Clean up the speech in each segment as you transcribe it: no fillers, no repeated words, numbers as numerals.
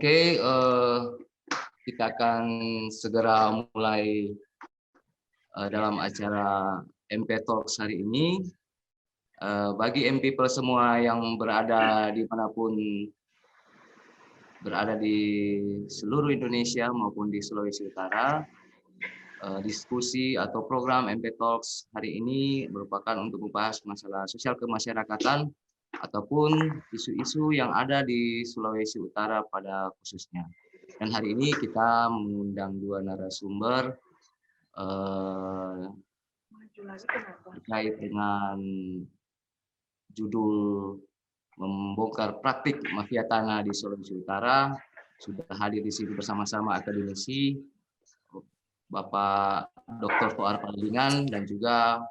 Oke, kita akan segera mulai dalam acara MP Talks hari ini. Bagi MP semua yang berada dimanapun berada di seluruh Indonesia maupun di Sulawesi Utara, diskusi atau program MP Talks hari ini merupakan untuk membahas masalah sosial kemasyarakatan ataupun isu-isu yang ada di Sulawesi Utara pada khususnya. Dan hari ini kita mengundang dua narasumber terkait dengan judul membongkar praktik mafia tanah di Sulawesi Utara. Sudah hadir di sini bersama-sama akademisi Bapak Dr. Toar Palilingan dan juga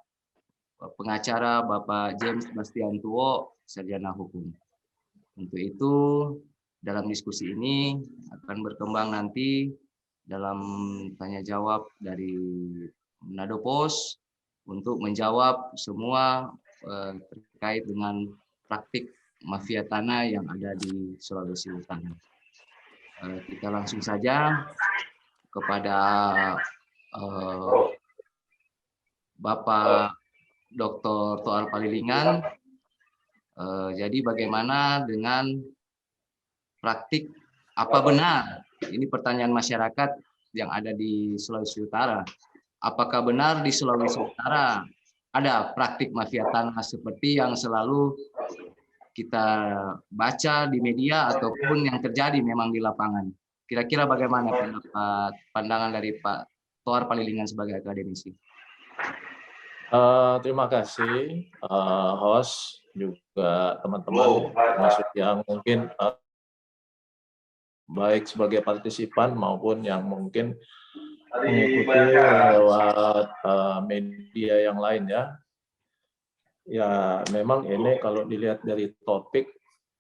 pengacara Bapak James Bastiantuo, sarjana hukum. Untuk itu, dalam diskusi ini akan berkembang nanti dalam tanya jawab dari Manado Pos untuk menjawab semua terkait dengan praktik mafia tanah yang ada di Sulawesi Utara. Kita langsung saja kepada Bapak Dr. Toar Palilingan. Jadi bagaimana dengan praktik, apa benar? Ini pertanyaan masyarakat yang ada di Sulawesi Utara. Apakah benar di Sulawesi Utara ada praktik mafia tanah seperti yang selalu kita baca di media ataupun yang terjadi memang di lapangan? Kira-kira bagaimana pandangan dari Pak Toar Palilingan sebagai akademisi? Terima kasih host juga teman-teman termasuk yang mungkin baik sebagai partisipan maupun yang mungkin mengikuti lewat media yang lain ya. Ya memang ini kalau dilihat dari topik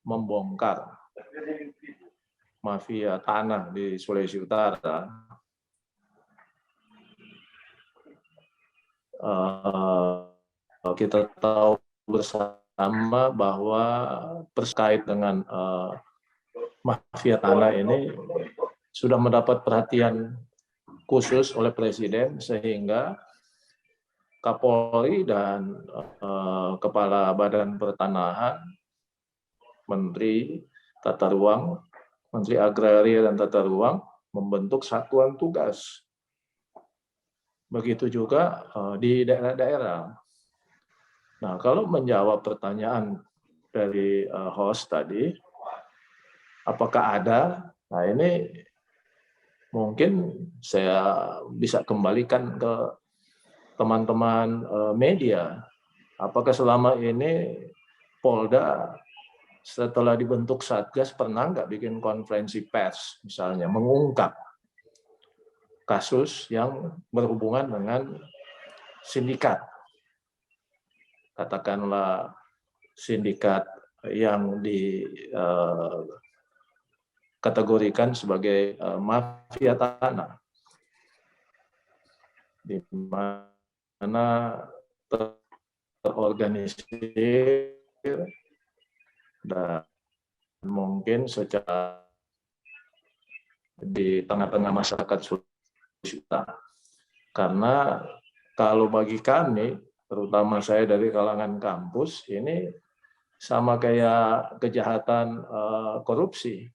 membongkar mafia tanah di Sulawesi Utara. Kita tahu bersama bahwa terkait dengan mafia tanah ini sudah mendapat perhatian khusus oleh Presiden sehingga Kapolri dan Kepala Badan Pertanahan, Menteri Tata Ruang, Menteri Agraria dan Tata Ruang membentuk satuan tugas. Begitu juga di daerah-daerah. Nah, kalau menjawab pertanyaan dari host tadi, apakah ada? Nah, ini mungkin saya bisa kembalikan ke teman-teman media. Apakah selama ini Polda setelah dibentuk Satgas pernah nggak bikin konferensi pers, misalnya mengungkap kasus yang berhubungan dengan sindikat? Katakanlah sindikat yang dikategorikan sebagai mafia tanah, di mana terorganisir dan mungkin secara di tengah-tengah masyarakat Sulawesi Utara. Karena kalau bagi kami, terutama saya dari kalangan kampus, ini sama kayak kejahatan korupsi.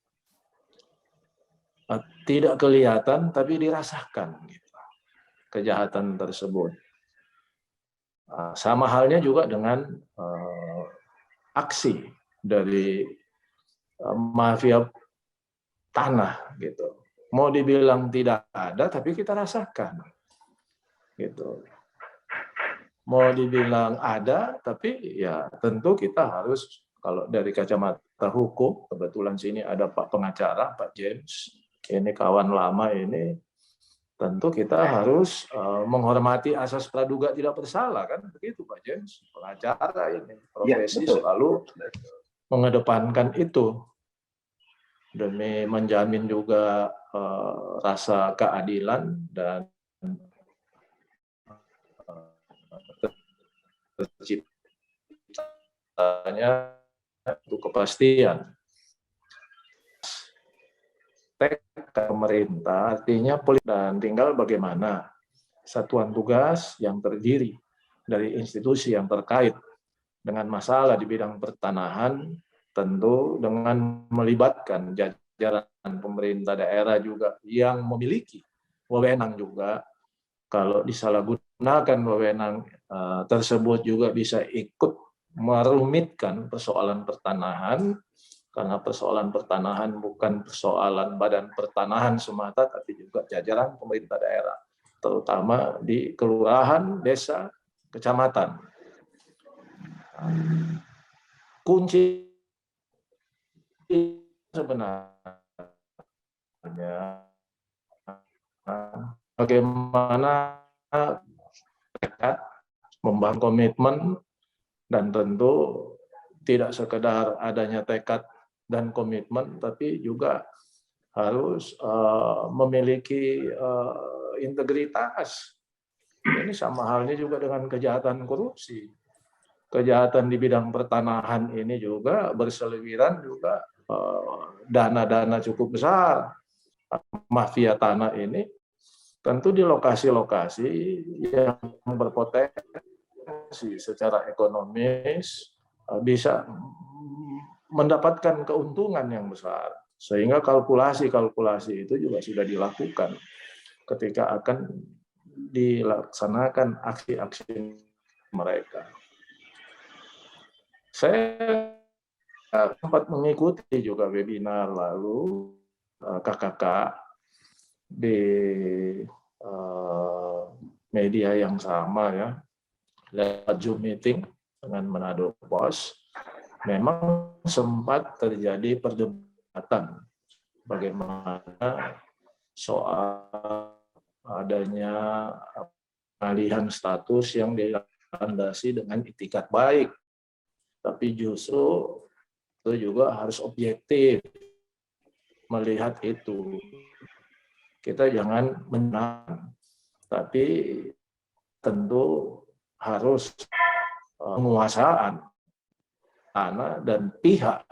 Tidak kelihatan tapi dirasakan gitu, kejahatan tersebut. Sama halnya juga dengan aksi dari mafia tanah gitu. Mau dibilang tidak ada tapi kita rasakan gitu. Mau dibilang ada tapi ya tentu kita harus, kalau dari kacamata hukum, kebetulan sini ada Pak pengacara Pak James, ini kawan lama ini, tentu kita harus menghormati asas praduga tidak bersalah, kan begitu Pak James, pengacara ini profesi ya, selalu mengedepankan itu demi menjamin juga rasa keadilan dan terciptanya untuk kepastian. pemerintah, artinya dan tinggal bagaimana satuan tugas yang terdiri dari institusi yang terkait dengan masalah di bidang pertanahan, tentu dengan melibatkan jajaran pemerintah daerah juga yang memiliki wewenang juga. Kalau disalahgunakan wewenang tersebut juga bisa ikut merumitkan persoalan pertanahan, karena persoalan pertanahan bukan persoalan badan pertanahan semata, tapi juga jajaran pemerintah daerah, terutama di kelurahan, desa, kecamatan. Kunci sebenarnya bagaimana tekad, membangun komitmen, dan tentu tidak sekedar adanya tekad dan komitmen, tapi juga harus memiliki integritas. Ini sama halnya juga dengan kejahatan korupsi. Kejahatan di bidang pertanahan ini juga berseliweran juga dana-dana cukup besar. Mafia tanah ini tentu di lokasi-lokasi yang berpotensi secara ekonomis bisa mendapatkan keuntungan yang besar. Sehingga kalkulasi-kalkulasi itu juga sudah dilakukan ketika akan dilaksanakan aksi-aksi mereka. Saya sempat mengikuti juga webinar lalu KKK di media yang sama ya, lewat Zoom meeting dengan Manado Post. Memang sempat terjadi perdebatan bagaimana soal adanya pengalihan status yang dilandasi dengan itikat baik. Tapi justru itu juga harus objektif melihat itu. Kita jangan menang, tapi tentu harus penguasaan tanah dan pihak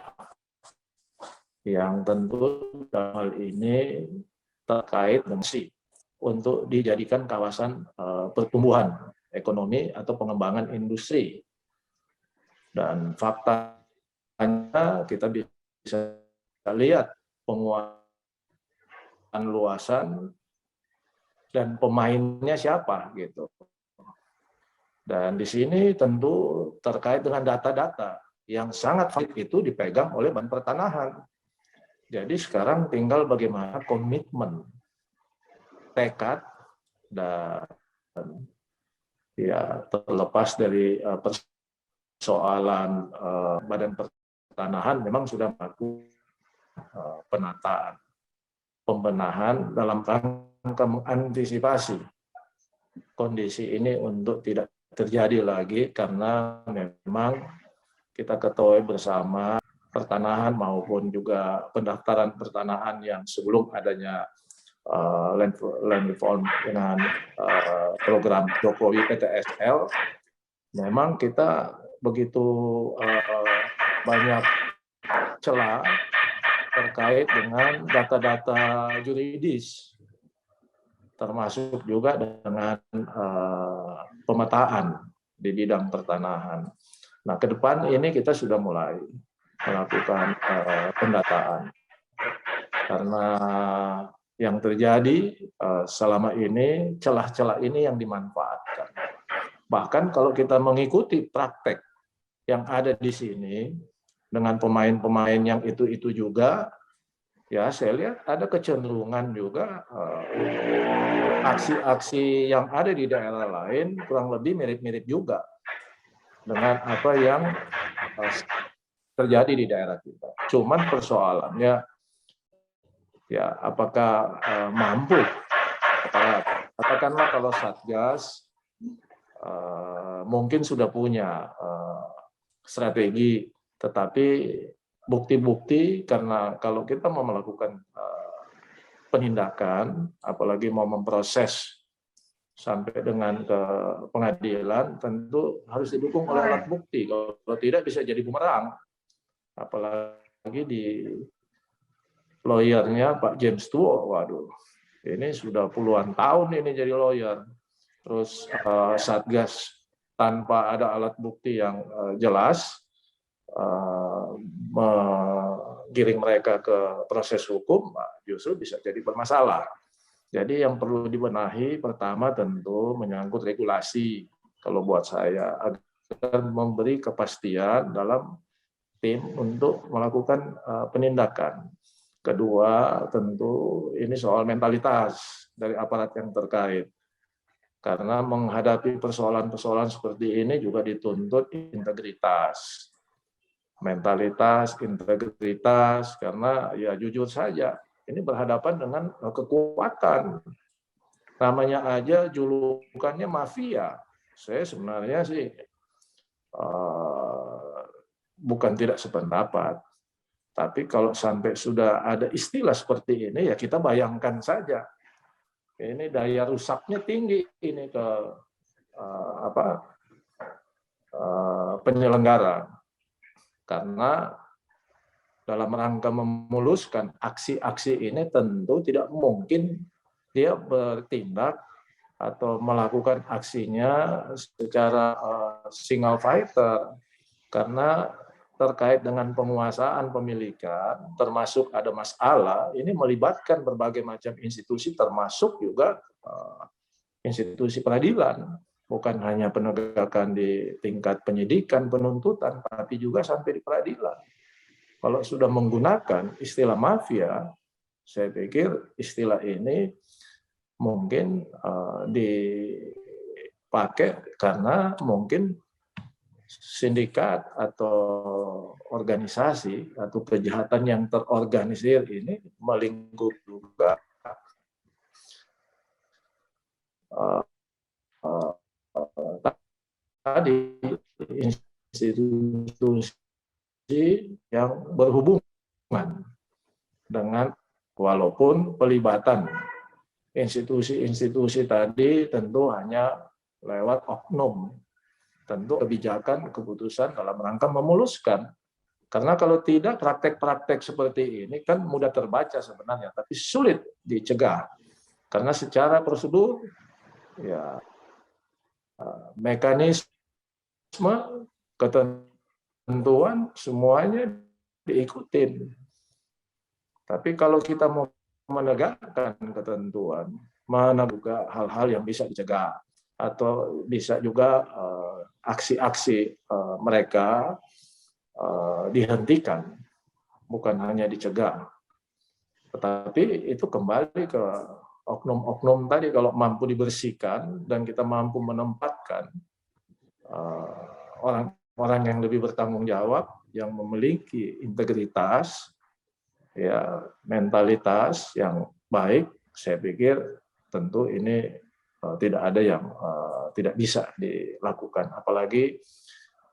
yang tentu dalam hal ini terkait dengan untuk dijadikan kawasan pertumbuhan ekonomi atau pengembangan industri. Dan faktanya kita bisa lihat penguasaan luasan dan pemainnya siapa gitu. Dan di sini tentu terkait dengan data-data yang sangat valid itu dipegang oleh Badan Pertanahan. Jadi sekarang tinggal bagaimana komitmen, tekad, dan ya terlepas dari persoalan Badan Pertanahan memang sudah melakukan penataan, pembenahan dalam rangka mengantisipasi kondisi ini untuk tidak terjadi lagi, karena memang kita ketahui bersama pertanahan maupun juga pendaftaran pertanahan yang sebelum adanya land reform dengan program Jokowi PTSL, memang kita begitu banyak celah terkait dengan data-data juridis, termasuk juga dengan pemetaan di bidang pertanahan. Nah, ke depan ini kita sudah mulai melakukan pendataan, karena yang terjadi selama ini celah-celah ini yang dimanfaatkan. Bahkan kalau kita mengikuti praktek yang ada di sini dengan pemain-pemain yang itu juga, ya saya lihat ada kecenderungan juga aksi-aksi yang ada di daerah lain kurang lebih mirip-mirip juga dengan apa yang terjadi di daerah kita. Cuman persoalannya, ya apakah mampu? Katakanlah kalau Satgas mungkin sudah punya strategi, tetapi bukti-bukti, karena kalau kita mau melakukan penindakan, apalagi mau memproses sampai dengan ke pengadilan, tentu harus didukung oleh alat bukti. Kalau tidak bisa jadi bumerang, apalagi di lawyernya Pak James Tuo, waduh, ini sudah puluhan tahun ini jadi lawyer. Terus Satgas tanpa ada alat bukti yang jelas menggiring mereka ke proses hukum, justru bisa jadi bermasalah. Jadi yang perlu dibenahi pertama tentu menyangkut regulasi, kalau buat saya, agar memberi kepastian dalam tim untuk melakukan penindakan. Kedua, tentu ini soal mentalitas dari aparat yang terkait. Karena menghadapi persoalan-persoalan seperti ini juga dituntut integritas. Mentalitas, integritas, karena ya jujur saja, ini berhadapan dengan kekuatan. Namanya aja julukannya mafia. Saya sebenarnya sih bukan tidak sependapat. Tapi kalau sampai sudah ada istilah seperti ini, ya kita bayangkan saja. Ini daya rusaknya tinggi ini ke penyelenggara. Karena dalam rangka memuluskan aksi-aksi ini tentu tidak mungkin dia bertindak atau melakukan aksinya secara single fighter. Karena terkait dengan penguasaan pemilikan, termasuk ada masalah, ini melibatkan berbagai macam institusi, termasuk juga institusi peradilan. Bukan hanya penegakan di tingkat penyidikan, penuntutan, tapi juga sampai di peradilan. Kalau sudah menggunakan istilah mafia, saya pikir istilah ini mungkin dipakai karena mungkin sindikat atau organisasi atau kejahatan yang terorganisir ini melingkup juga tadi institusi yang berhubungan dengan, walaupun pelibatan institusi-institusi tadi tentu hanya lewat oknum. Tentu kebijakan, keputusan dalam rangka memuluskan. Karena kalau tidak, praktek-praktek seperti ini kan mudah terbaca sebenarnya, tapi sulit dicegah. Karena secara prosedur, ya mekanisme, ketentuan, semuanya diikutin. Tapi kalau kita mau menegakkan ketentuan, mana juga hal-hal yang bisa dicegah. Atau bisa juga aksi-aksi mereka dihentikan, bukan hanya dicegah. Tetapi itu kembali ke oknum-oknum tadi, kalau mampu dibersihkan dan kita mampu menempatkan orang-orang yang lebih bertanggung jawab, yang memiliki integritas, ya mentalitas yang baik, saya pikir tentu ini tidak ada yang tidak bisa dilakukan. Apalagi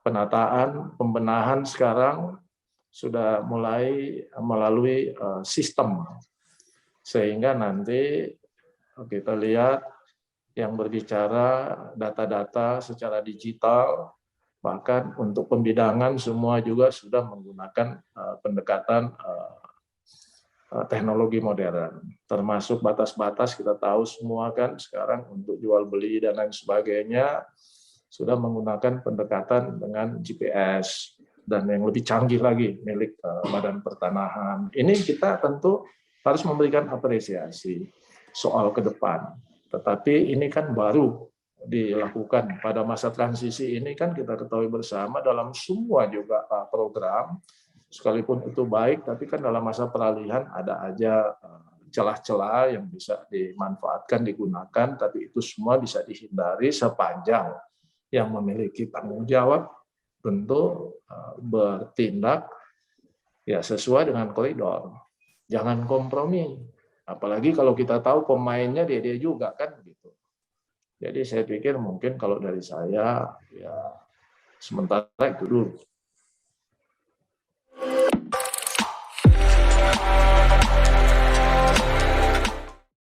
penataan, pembenahan sekarang sudah mulai melalui sistem. Sehingga nanti kita lihat yang berbicara data-data secara digital, bahkan untuk pembidangan semua juga sudah menggunakan pendekatan teknologi modern, termasuk batas-batas kita tahu semua kan sekarang untuk jual beli dan lain sebagainya sudah menggunakan pendekatan dengan GPS dan yang lebih canggih lagi milik Badan Pertanahan. Ini kita tentu harus memberikan apresiasi soal ke depan. Tetapi ini kan baru dilakukan pada masa transisi ini, kan kita ketahui bersama dalam semua juga program, sekalipun itu baik, tapi kan dalam masa peralihan ada aja celah-celah yang bisa dimanfaatkan, digunakan, tapi itu semua bisa dihindari sepanjang yang memiliki tanggung jawab tentu bertindak ya sesuai dengan koridor. Jangan kompromi. Apalagi kalau kita tahu pemainnya dia juga kan gitu. Jadi saya pikir mungkin kalau dari saya ya sementara itu dulu.